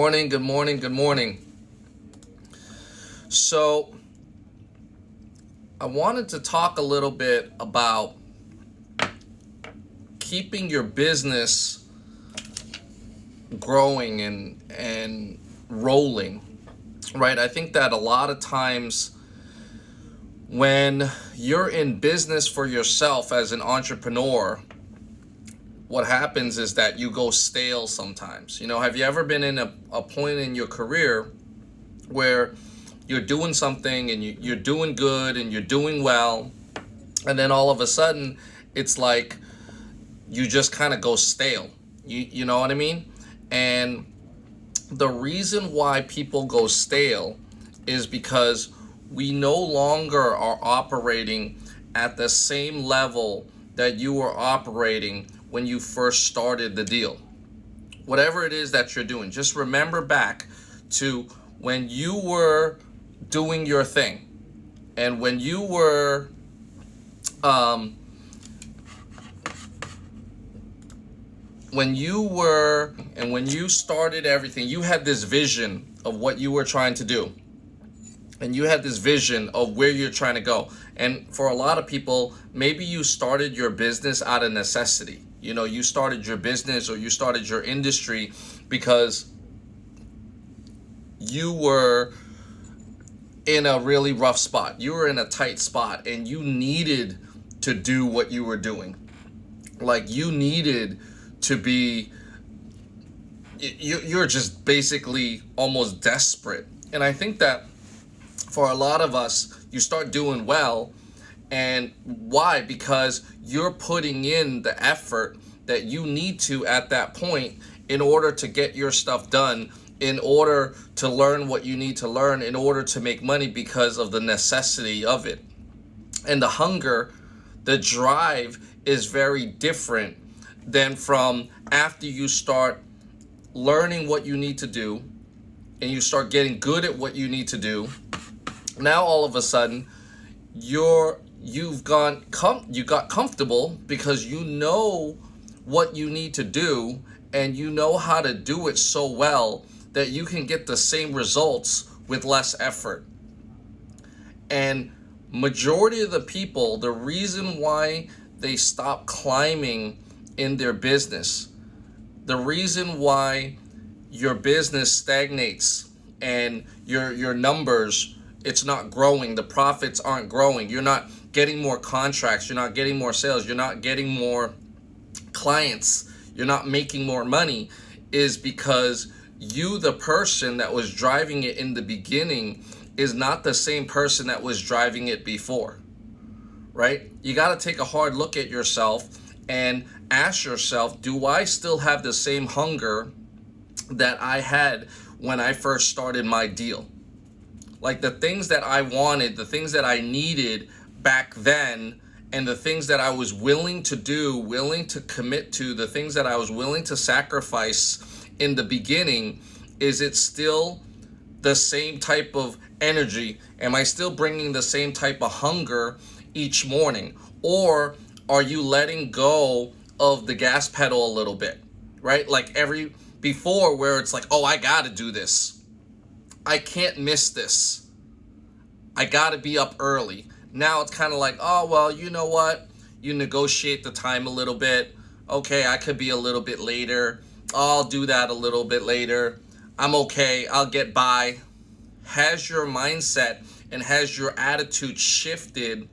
morning, good morning, good morning. So, I wanted to talk a little bit about keeping your business growing and rolling, right? I think that a lot of times when you're in business for yourself as an entrepreneur, what happens is that you go stale sometimes. Have you ever been in a point in your career where you're doing something and you're doing good and you're doing well, and then all of a sudden it's like you just kind of go stale? You know what I mean? And the reason why people go stale is because we no longer are operating at the same level that you were operating when you first started the deal. Whatever it is that you're doing, just remember back to when you were doing your thing and when you were when you started everything. You had this vision of what you were trying to do, and you had this vision of where you're trying to go. And for a lot of people, maybe you started your business out of necessity. You started your business or you started your industry because you were in a really rough spot. You were in a tight spot and you needed to do what you were doing. Like, you needed to be, you're just basically almost desperate. And I think that for a lot of us, you start doing well. And why? Because you're putting in the effort that you need to at that point in order to get your stuff done, in order to learn what you need to learn, in order to make money, because of the necessity of it. And the hunger, the drive is very different than from after you start learning what you need to do and you start getting good at what you need to do. Now all of a sudden you got comfortable because you know what you need to do and you know how to do it so well that you can get the same results with less effort. And majority of the people, the reason why they stop climbing in their business, the reason why your business stagnates and your numbers, it's not growing, the profits aren't growing, you're not getting more contracts, you're not getting more sales, you're not getting more clients, you're not making more money, is because you, the person that was driving it in the beginning, is not the same person that was driving it before, right? You got to take a hard look at yourself and ask yourself, do I still have the same hunger that I had when I first started my deal? Like, the things that I wanted, the things that I needed back then, and the things that I was willing to do, willing to commit to, the things that I was willing to sacrifice in the beginning, is it still the same type of energy? Am I still bringing the same type of hunger each morning? Or are you letting go of the gas pedal a little bit, right? Like before, where it's like, oh, I got to do this. I can't miss this. I got to be up early. Now it's kind of like, oh, well, you know what? You negotiate the time a little bit. Okay, I could be a little bit later. I'll do that a little bit later. I'm okay. I'll get by. Has your mindset and has your attitude shifted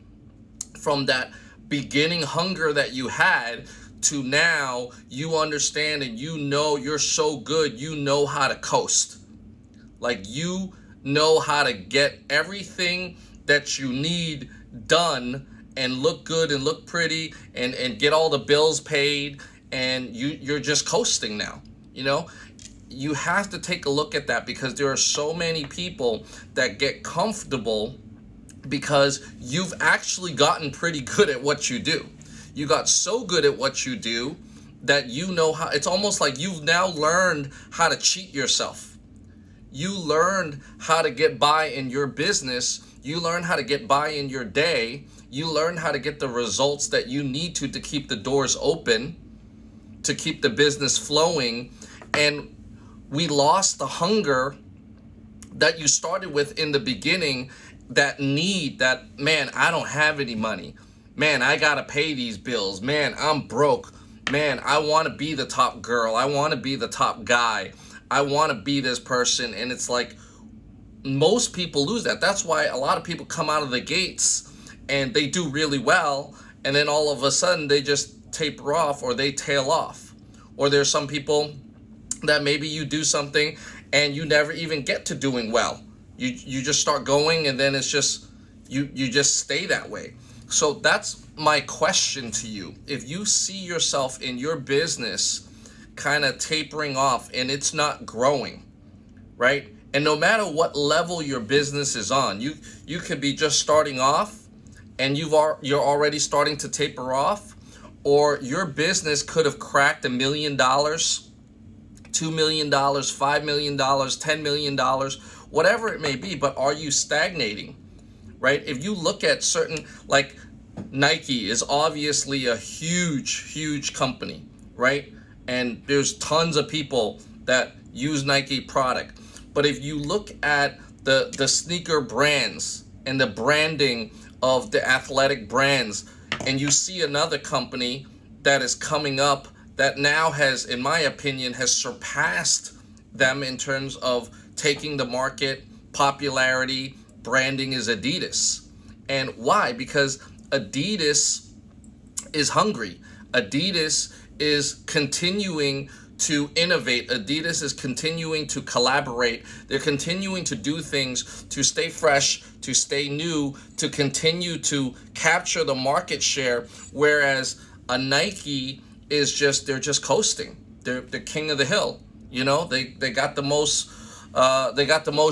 from that beginning hunger that you had to now you understand and you know you're so good, you know how to coast? Like, you know how to get everything that you need done and look good and look pretty and get all the bills paid, and you're just coasting now. You have to take a look at that, because there are so many people that get comfortable because you've actually gotten pretty good at what you do. You got so good at what you do that you know how, it's almost like you've now learned how to cheat yourself. You learned how to get by in your business. You learned how to get by in your day. You learned how to get the results that you need to keep the doors open, to keep the business flowing. And we lost the hunger that you started with in the beginning, that need, that, man, I don't have any money. Man, I gotta pay these bills. Man, I'm broke. Man, I wanna be the top girl. I wanna be the top guy. I wanna be this person. And it's like, most people lose that. That's why a lot of people come out of the gates and they do really well, and then all of a sudden they just taper off or they tail off. Or there's some people that maybe you do something and you never even get to doing well. You just start going, and then it's just you just stay that way. So that's my question to you. If you see yourself in your business kind of tapering off and it's not growing, right? And no matter what level your business is on, you could be just starting off and you're already starting to taper off, or your business could have cracked $1 million, $2 million, $5 million, $10 million, whatever it may be. But are you stagnating, right? If you look at certain, like Nike is obviously a huge company, right? And there's tons of people that use Nike product. But if you look at the sneaker brands and the branding of the athletic brands, and you see another company that is coming up that now has, in my opinion, has surpassed them in terms of taking the market, popularity, branding, is Adidas. And why? Because Adidas is hungry. Adidas is continuing to innovate. Adidas is continuing to collaborate. They're continuing to do things to stay fresh, to stay new, to continue to capture the market share. Whereas a Nike is just, they're just coasting. They're the king of the hill. You know, they got the most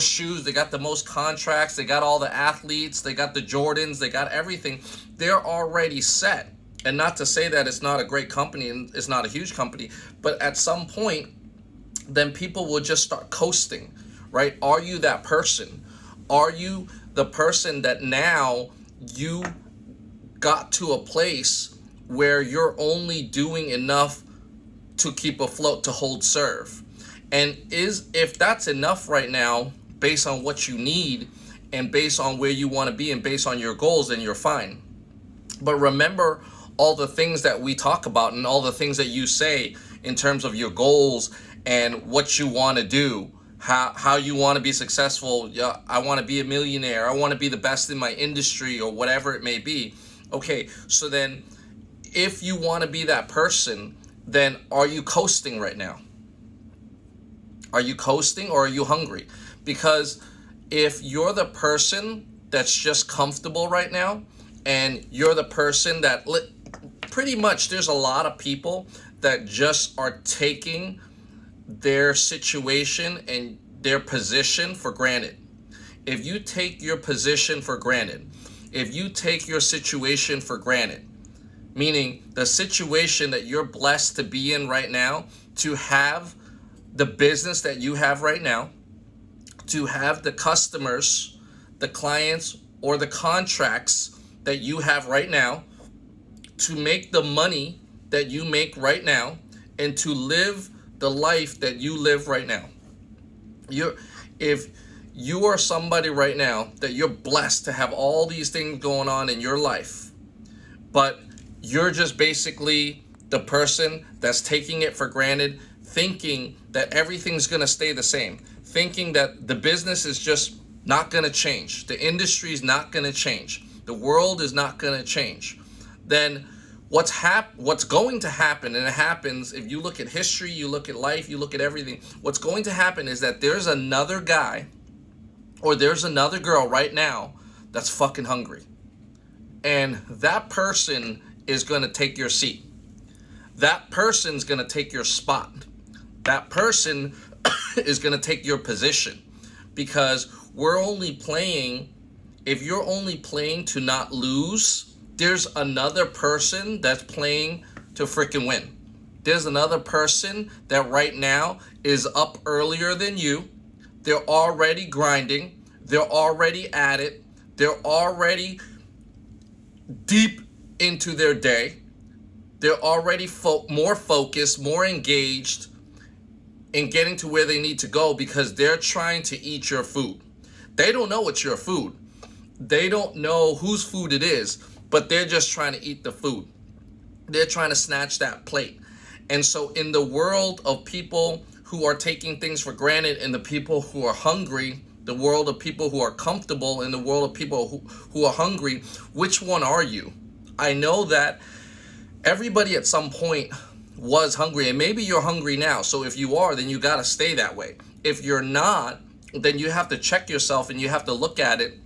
shoes, they got the most contracts, they got all the athletes, they got the Jordans, they got everything. They're already set. And not to say that it's not a great company and it's not a huge company, but at some point, then people will just start coasting, right? Are you that person? Are you the person that now you got to a place where you're only doing enough to keep afloat, to hold serve? And if that's enough right now, based on what you need and based on where you want to be and based on your goals, then you're fine. But remember all the things that we talk about and all the things that you say in terms of your goals and what you want to do, how you want to be successful. Yeah, I want to be a millionaire. I want to be the best in my industry, or whatever it may be. Okay, so then if you want to be that person, then are you coasting right now? Are you coasting, or are you hungry? Because if you're the person that's just comfortable right now, and you're the person that pretty much, there's a lot of people that just are taking their situation and their position for granted. If you take your position for granted, if you take your situation for granted, meaning the situation that you're blessed to be in right now, to have the business that you have right now, to have the customers, the clients, or the contracts that you have right now, to make the money that you make right now, and to live the life that you live right now. If you are somebody right now that you're blessed to have all these things going on in your life, but you're just basically the person that's taking it for granted, thinking that everything's going to stay the same, thinking that the business is just not going to change, the industry is not going to change, the world is not going to change, then what's going to happen, and it happens if you look at history, you look at life, you look at everything, what's going to happen is that there's another guy or there's another girl right now that's fucking hungry. And that person is going to take your seat. That person's going to take your spot. That person is going to take your position, because we're only playing, if you're only playing to not lose, there's another person that's playing to freaking win. There's another person that right now is up earlier than you. They're already grinding. They're already at it. They're already deep into their day. They're already more focused, more engaged. in getting to where they need to go because they're trying to eat your food. They don't know it's your food. They don't know whose food it is, but they're just trying to eat the food. They're trying to snatch that plate. And so in the world of people who are taking things for granted and the people who are hungry, the world of people who are comfortable and the world of people who are hungry, which one are you? I know that everybody at some point was hungry, and maybe you're hungry now. So if you are, then you got to stay that way. If you're not, then you have to check yourself and you have to look at it.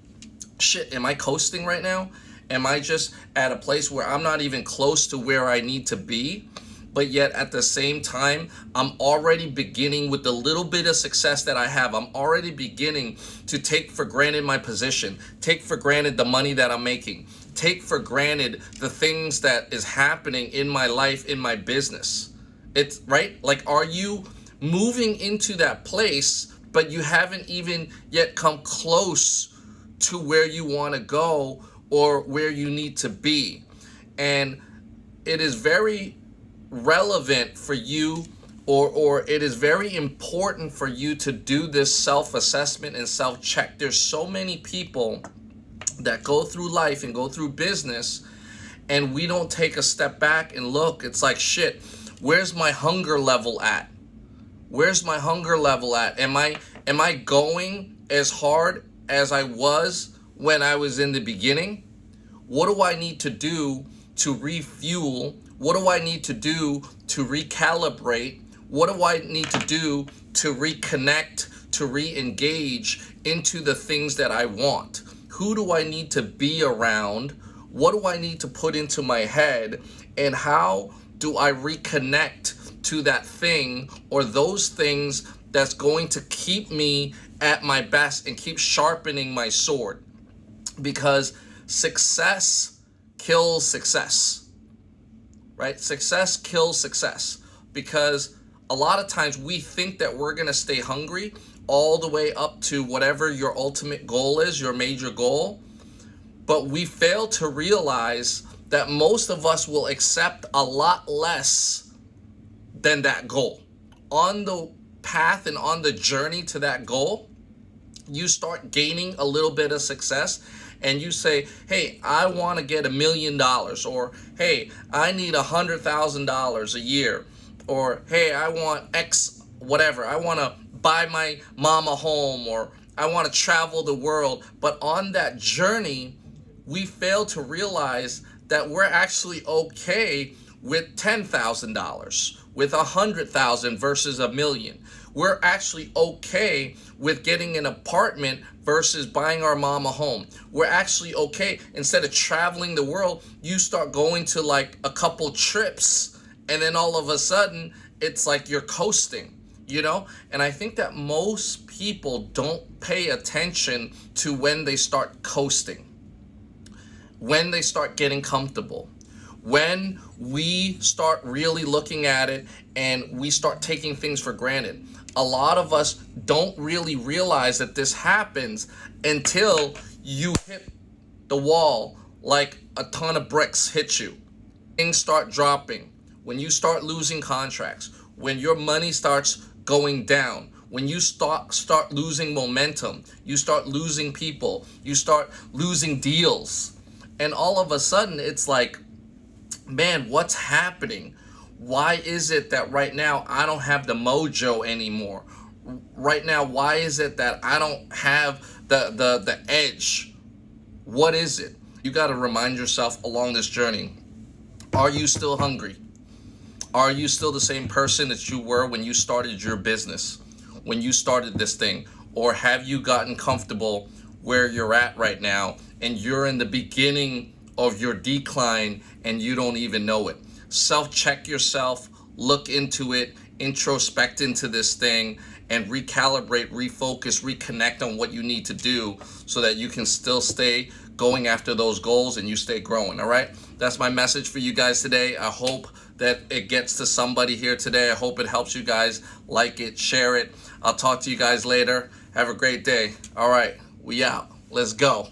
Shit, am I coasting right now? Am I just at a place where I'm not even close to where I need to be? But yet at the same time, I'm already beginning with the little bit of success that I have. I'm already beginning to take for granted my position, take for granted the money that I'm making, take for granted the things that is happening in my life, in my business. It's right. Like, are you moving into that place, but you haven't even yet come close to where you want to go or where you need to be? And it is very relevant for you, or it is very important for you to do this self-assessment and self-check. There's so many people that go through life and go through business, and we don't take a step back and look. It's like, shit, where's my hunger level at? Where's my hunger level at? Am I going as hard as I was when I was in the beginning? What do I need to do to refuel? What do I need to do to recalibrate? What do I need to do to reconnect, to re-engage into the things that I want? Who do I need to be around? What do I need to put into my head? And how do I reconnect to that thing or those things that's going to keep me at my best and keep sharpening my sword? Because success kills success, right? Success kills success, because a lot of times we think that we're going to stay hungry all the way up to whatever your ultimate goal is, your major goal. But we fail to realize that most of us will accept a lot less than that goal. On the path and on the journey to that goal, you start gaining a little bit of success and you say, hey, I want to get $1 million, or hey, I need $100,000 a year, or hey, I want X whatever. I want to buy my mom a home, or I want to travel the world. But on that journey, we fail to realize that we're actually okay with $10,000, with $100,000 versus $1 million. We're actually okay with getting an apartment versus buying our mom a home. We're actually okay. Instead of traveling the world, you start going to like a couple trips, and then all of a sudden it's like you're coasting, you know? And I think that most people don't pay attention to when they start coasting, when they start getting comfortable, when we start really looking at it and we start taking things for granted. A lot of us don't really realize that this happens until you hit the wall, like a ton of bricks hit you. Things start dropping. When you start losing contracts, when your money starts going down, when you start losing momentum, you start losing people, you start losing deals. And all of a sudden it's like, man, what's happening? Why is it that right now I don't have the mojo anymore? Right now, why is it that I don't have the edge? What is it? You got to remind yourself along this journey. Are you still hungry? Are you still the same person that you were when you started your business, when you started this thing? Or have you gotten comfortable where you're at right now and you're in the beginning of your decline and you don't even know it? Self-check yourself, look into it, introspect into this thing, and recalibrate, refocus, reconnect on what you need to do so that you can still stay going after those goals and you stay growing, all right? That's my message for you guys today. I hope that it gets to somebody here today. I hope it helps you guys. Like it, share it. I'll talk to you guys later. Have a great day. All right, we out. Let's go.